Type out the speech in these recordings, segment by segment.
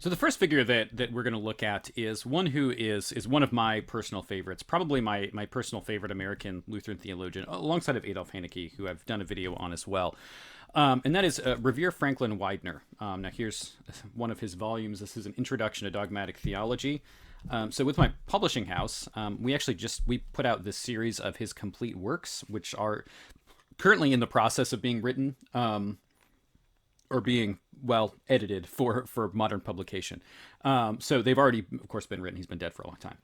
So the first figure that we're going to look at is one who is one of my personal favorites, probably my personal favorite American Lutheran theologian, alongside of Adolf Haneke, who I've done a video on as well. And that is Revere Franklin Weidner. Now here's one of his volumes. This is an introduction to dogmatic theology. So with my publishing house, we put out this series of his complete works, which are currently in the process of being written. Or being edited for modern publication. So they've already, of course, been written. He's been dead for a long time,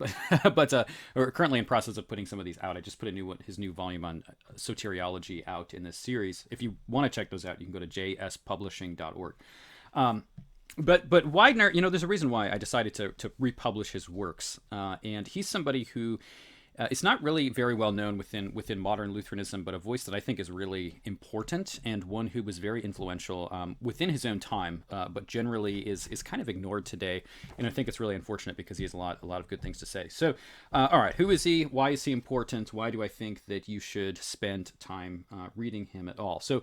but we're currently in process of putting some of these out. I just put his new volume on soteriology out in this series. If you want to check those out, you can go to jspublishing.org. But Widener, there's a reason why I decided to republish his works, and he's somebody who. It's not really very well known within modern Lutheranism, but a voice that I think is really important and one who was very influential within his own time, but generally is kind of ignored today. And I think it's really unfortunate because he has a lot of good things to say. So, all right, who is he? Why is he important? Why do I think that you should spend time reading him at all? So,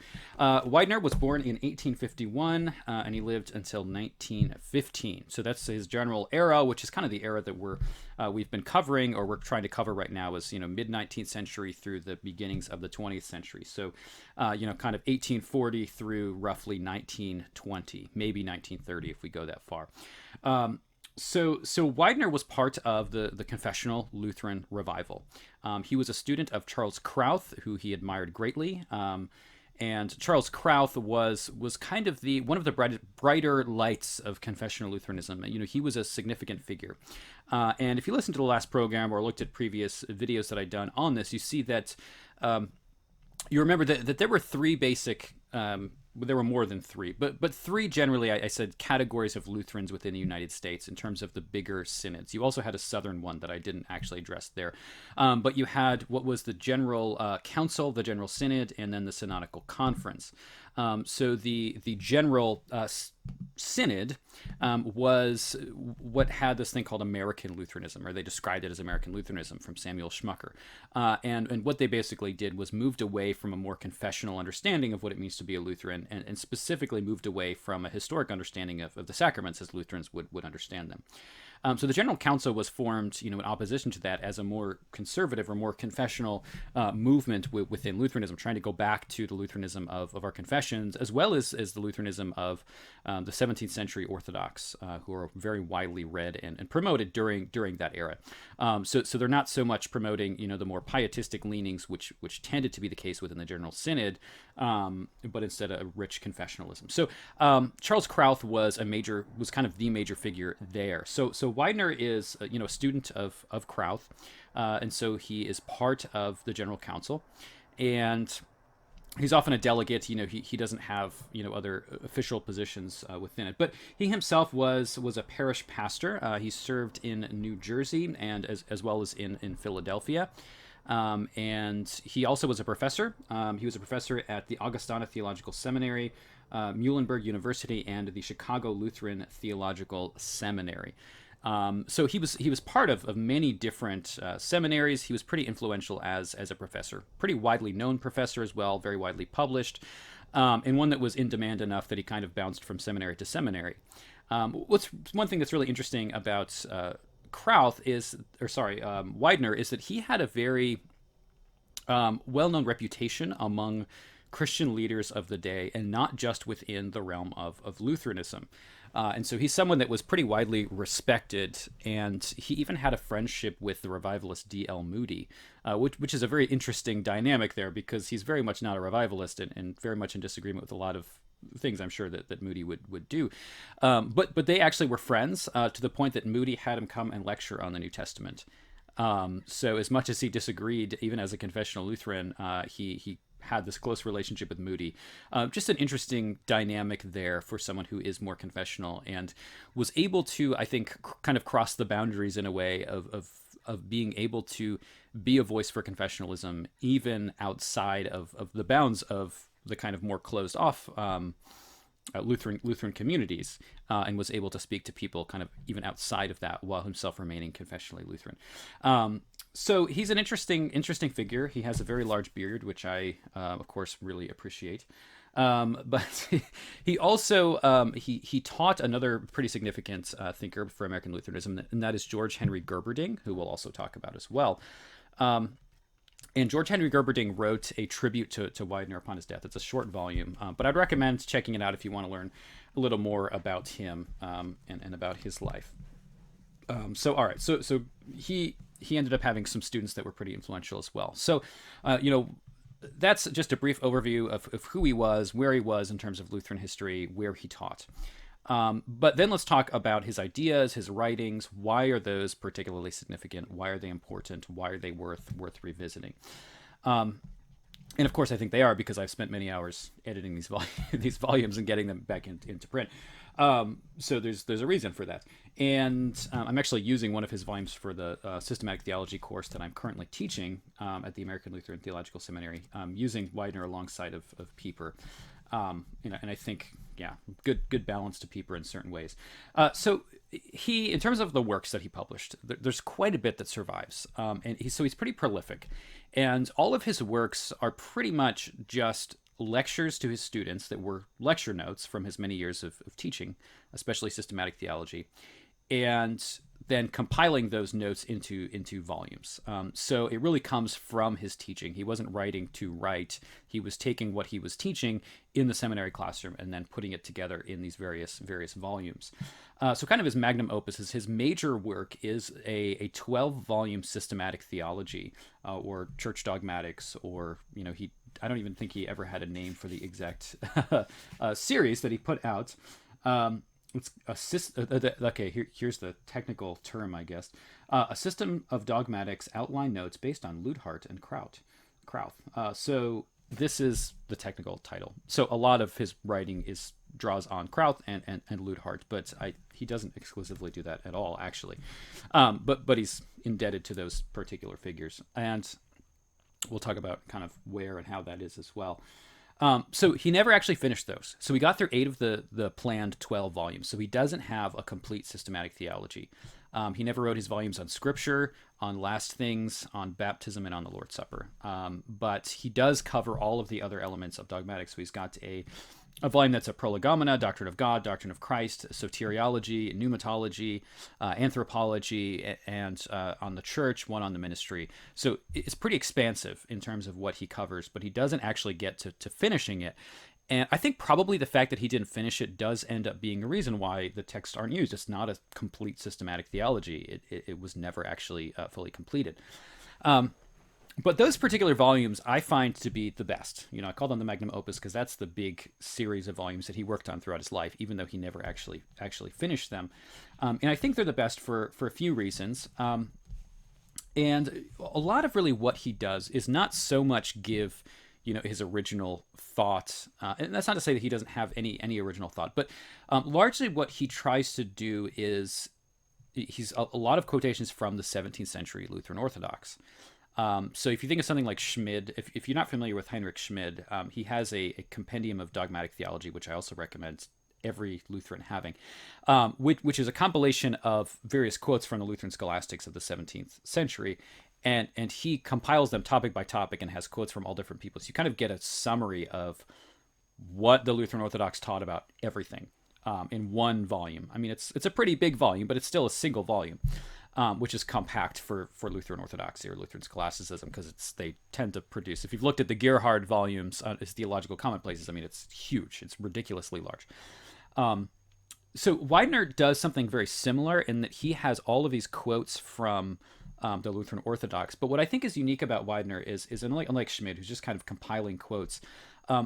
Widener was born in 1851, and he lived until 1915. So that's his general era, which is kind of the era that we've been covering, or we're trying to cover right now, is mid 19th century through the beginnings of the 20th century. So kind of 1840 through roughly 1920, maybe 1930 if we go that far. So Widener was part of the confessional Lutheran revival. He was a student of Charles Krauth, who he admired greatly. And Charles Krauth was kind of one of the brighter lights of confessional Lutheranism. He was a significant figure. And if you listen to the last program or looked at previous videos that I'd done on this, you see that you remember that there were three basic. There were more than three, but three generally, I said, categories of Lutherans within the United States in terms of the bigger synods. You also had a southern one that I didn't actually address there. But you had what was the General Council, the General Synod, and then the Synodical Conference. So the General Synod was what had this thing called American Lutheranism, or they described it as American Lutheranism from Samuel Schmucker. And what they basically did was moved away from a more confessional understanding of what it means to be a Lutheran, and specifically moved away from a historic understanding of the sacraments as Lutherans would understand them. So the General Council was formed, in opposition to that, as a more conservative or more confessional movement within Lutheranism, trying to go back to the Lutheranism of our confessions, as well as the Lutheranism of the 17th century Orthodox, who are very widely read and promoted during that era. So they're not so much promoting, the more pietistic leanings, which tended to be the case within the General Synod, but instead a rich confessionalism. So Charles Krauth was kind of the major figure there. So Widener is a student of Krauth, and so he is part of the General Council, and he's often a delegate. He doesn't have other official positions within it, but he himself was a parish pastor. He served in New Jersey and as well as in Philadelphia. And he also was a professor. He was a professor at the Augustana Theological Seminary, Muhlenberg University, and the Chicago Lutheran Theological Seminary. So he was part of many different seminaries. He was pretty influential as a professor, pretty widely known professor as well, very widely published, and one that was in demand enough that he kind of bounced from seminary to seminary. What's one thing that's really interesting about Widener is that he had a very well-known reputation among Christian leaders of the day, and not just within the realm of Lutheranism. And so he's someone that was pretty widely respected, and he even had a friendship with the revivalist D.L. Moody, which is a very interesting dynamic there, because he's very much not a revivalist and very much in disagreement with a lot of things I'm sure that Moody would do. But they actually were friends to the point that Moody had him come and lecture on the New Testament. So as much as he disagreed, even as a confessional Lutheran, he had this close relationship with Moody. Just an interesting dynamic there for someone who is more confessional and was able to, I think, kind of cross the boundaries in a way of being able to be a voice for confessionalism, even outside of the bounds of the kind of more closed off Lutheran communities, and was able to speak to people kind of even outside of that while himself remaining confessionally Lutheran. So he's an interesting figure. He has a very large beard, which I, of course, really appreciate. But he also he taught another pretty significant thinker for American Lutheranism, and that is George Henry Gerberding, who we'll also talk about as well. And George Henry Gerberding wrote a tribute to Widener upon his death. It's a short volume, but I'd recommend checking it out if you want to learn a little more about him and about his life. All right, so he ended up having some students that were pretty influential as well. So, that's just a brief overview of who he was, where he was in terms of Lutheran history, where he taught. But then let's talk about his ideas, his writings. Why are those particularly significant? Why are they important? Why are they worth revisiting? And of course, I think they are, because I've spent many hours editing these volumes and getting them back into print. So there's a reason for that. And I'm actually using one of his volumes for the systematic theology course that I'm currently teaching at the American Lutheran Theological Seminary, using Widener alongside of Pieper. And I think, good balance to Pieper in certain ways. So he, in terms of the works that he published, there's quite a bit that survives. And he's pretty prolific. And all of his works are pretty much just lectures to his students that were lecture notes from his many years of teaching, especially systematic theology, and then compiling those notes into volumes. So it really comes from his teaching. He wasn't writing to write. He was taking what he was teaching in the seminary classroom and then putting it together in these various volumes. So kind of his magnum opus is his major work is a 12-volume systematic theology, or church dogmatics, or I don't even think he ever had a name for the exact series that he put out. Here's the technical term, I guess. A system of dogmatics outline notes based on Ludhart and Krauth. So this is the technical title. So a lot of his writing draws on Krauth and Ludhart, but he doesn't exclusively do that at all, actually. But he's indebted to those particular figures, and we'll talk about kind of where and how that is as well. So he never actually finished those. So we got through 8 of the planned 12 volumes. So he doesn't have a complete systematic theology. He never wrote his volumes on Scripture, on last things, on baptism, and on the Lord's Supper. But he does cover all of the other elements of dogmatics. So he's got a volume that's a prolegomena, doctrine of God, doctrine of Christ, soteriology, pneumatology, anthropology, and on the church, one on the ministry. So it's pretty expansive in terms of what he covers, but he doesn't actually get to finishing it. And I think probably the fact that he didn't finish it does end up being a reason why the texts aren't used. It's not a complete systematic theology. It was never actually fully completed. But those particular volumes I find to be the best. I call them the magnum opus because that's the big series of volumes that he worked on throughout his life, even though he never actually finished them. And I think they're the best for a few reasons. And a lot of really what he does is not so much give his original thought. And that's not to say that he doesn't have any original thought, but largely what he tries to do is he's a lot of quotations from the 17th century Lutheran Orthodox. So if you think of something like Schmid, if you're not familiar with Heinrich Schmid, he has a compendium of dogmatic theology, which I also recommend every Lutheran having, which is a compilation of various quotes from the Lutheran scholastics of the 17th century. And he compiles them topic by topic and has quotes from all different people. So you kind of get a summary of what the Lutheran Orthodox taught about everything in one volume. I mean, it's a pretty big volume, but it's still a single volume. Which is compact for Lutheran Orthodoxy or Lutheran scholasticism, because they tend to produce. If you've looked at the Gerhard volumes, his theological commonplaces, I mean, it's huge. It's ridiculously large. So Widener does something very similar in that he has all of these quotes from the Lutheran Orthodox. But what I think is unique about Widener is unlike Schmid, who's just kind of compiling quotes,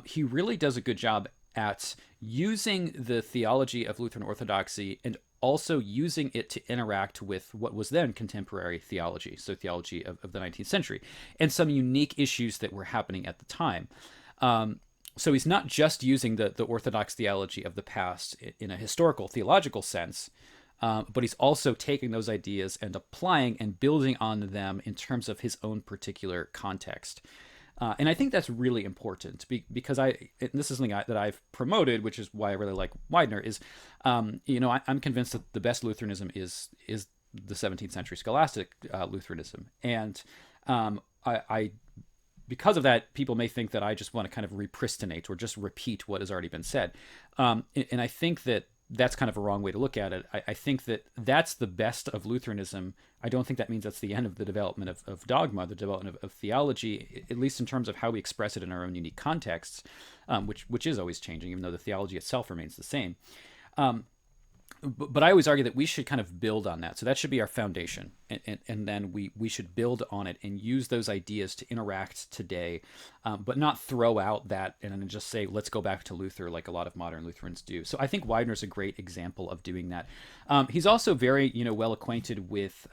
he really does a good job at using the theology of Lutheran Orthodoxy and also using it to interact with what was then contemporary theology, so theology of the 19th century, and some unique issues that were happening at the time. So he's not just using the Orthodox theology of the past in a historical, theological sense, but he's also taking those ideas and applying and building on them in terms of his own particular context. And I think that's really important because this is something that I've promoted, which is why I really like Widener, is, I'm convinced that the best Lutheranism is the 17th century scholastic Lutheranism. And I because of that, people may think that I just want to kind of repristinate or just repeat what has already been said. And I think that that's kind of a wrong way to look at it. I think that that's the best of Lutheranism. I don't think that means that's the end of the development of dogma, the development of theology, at least in terms of how we express it in our own unique contexts, which is always changing, even though the theology itself remains the same. But I always argue that we should kind of build on that. So that should be our foundation. And then we should build on it and use those ideas to interact today, but not throw out that and then just say, let's go back to Luther like a lot of modern Lutherans do. So I think Widener's a great example of doing that. He's also very, well acquainted with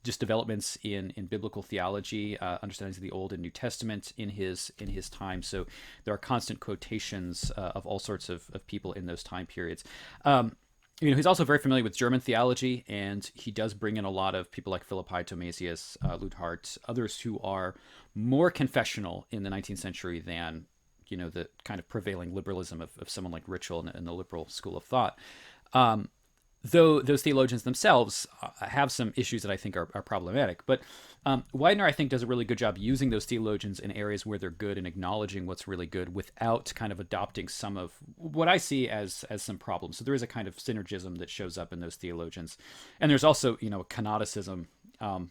just developments in biblical theology, understandings of the Old and New Testament in his time. So there are constant quotations of all sorts of people in those time periods. He's also very familiar with German theology, and he does bring in a lot of people like Philippi, Thomasius, Luthart, others who are more confessional in the 19th century than, the kind of prevailing liberalism of someone like Ritschl and the liberal school of thought. Though those theologians themselves have some issues that I think are problematic. But Widener, I think, does a really good job using those theologians in areas where they're good and acknowledging what's really good without kind of adopting some of what I see as some problems. So there is a kind of synergism that shows up in those theologians. And there's also, canonicism,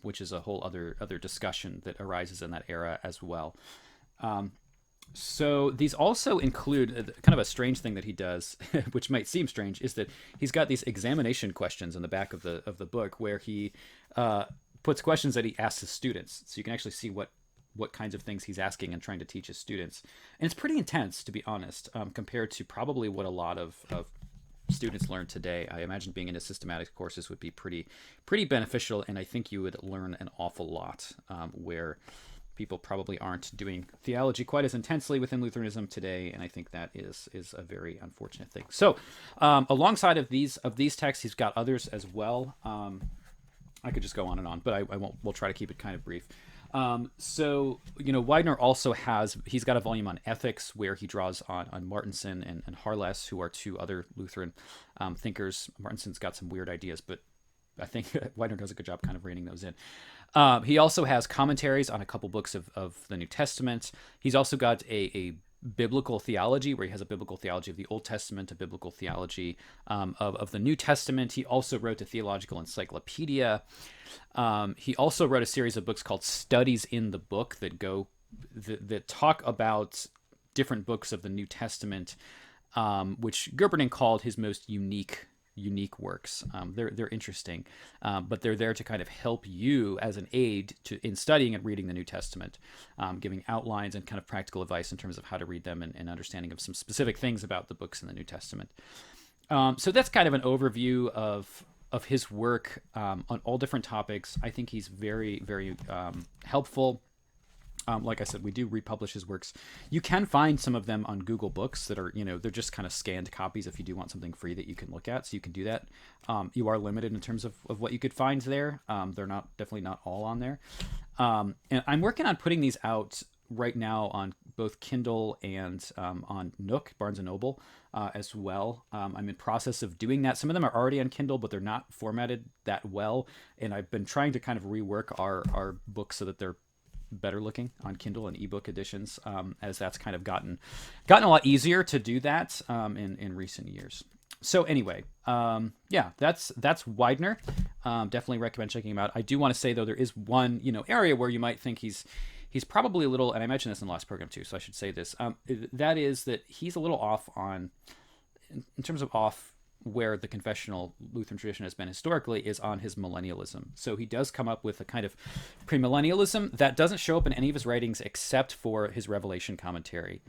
which is a whole other discussion that arises in that era as well. So these also include kind of a strange thing that he does, which might seem strange, is that he's got these examination questions in the back of the book where he puts questions that he asks his students. So you can actually see what kinds of things he's asking and trying to teach his students. And it's pretty intense, to be honest, compared to probably what a lot of students learn today. I imagine being into systematic courses would be pretty beneficial, and I think you would learn an awful lot where people probably aren't doing theology quite as intensely within Lutheranism today, and I think that is a very unfortunate thing. So, alongside of these texts, he's got others as well. I could just go on and on, but I won't. We'll try to keep it kind of brief. So, Widener also he's got a volume on ethics where he draws on Martinson and Harless, who are two other Lutheran thinkers. Martinson's got some weird ideas, but I think Widener does a good job kind of reining those in. He also has commentaries on a couple books of the New Testament. He's also got a biblical theology where he has a biblical theology of the Old Testament, a biblical theology of the New Testament. He also wrote a theological encyclopedia. He also wrote a series of books called Studies in the Book that talk about different books of the New Testament, which Gerberding called his most unique works. They're interesting, but they're there to kind of help you as an aid in studying and reading the New Testament, giving outlines and kind of practical advice in terms of how to read them and understanding of some specific things about the books in the New Testament. So that's kind of an overview of his work on all different topics. I think he's very, very helpful. Like I said, we do republish his works. You can find some of them on Google Books that are, they're just kind of scanned copies if you do want something free that you can look at. So you can do that. You are limited in terms of what you could find there. They're definitely not all on there. And I'm working on putting these out right now on both Kindle and on Nook, Barnes & Noble as well. I'm in process of doing that. Some of them are already on Kindle, but they're not formatted that well. And I've been trying to kind of rework our books so that they're better looking on Kindle and ebook editions, as that's kind of gotten a lot easier to do that in recent years. So anyway, that's Widener. Definitely recommend checking him out. I do want to say though, there is one area where you might think he's probably a little, and I mentioned this in the last program too, so I should say this. That is that he's a little off in terms of where the confessional Lutheran tradition has been historically is on his millennialism. So he does come up with a kind of premillennialism that doesn't show up in any of his writings except for his Revelation commentary,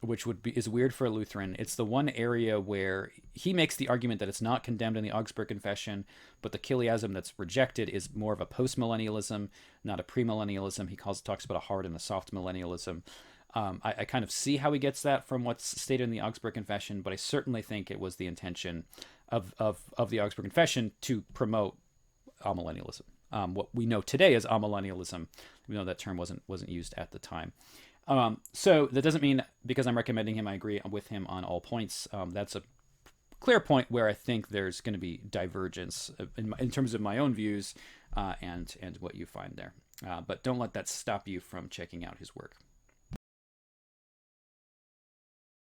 which is weird for a Lutheran. It's the one area where he makes the argument that it's not condemned in the Augsburg Confession, but the Chiliasm that's rejected is more of a postmillennialism, not a premillennialism. He talks about a hard and a soft millennialism. I kind of see how he gets that from what's stated in the Augsburg Confession, but I certainly think it was the intention of the Augsburg Confession to promote amillennialism. What we know today as amillennialism, even though that term wasn't used at the time. So that doesn't mean because I'm recommending him, I agree with him on all points. That's a clear point where I think there's going to be divergence in terms of my own views and what you find there. But don't let that stop you from checking out his work.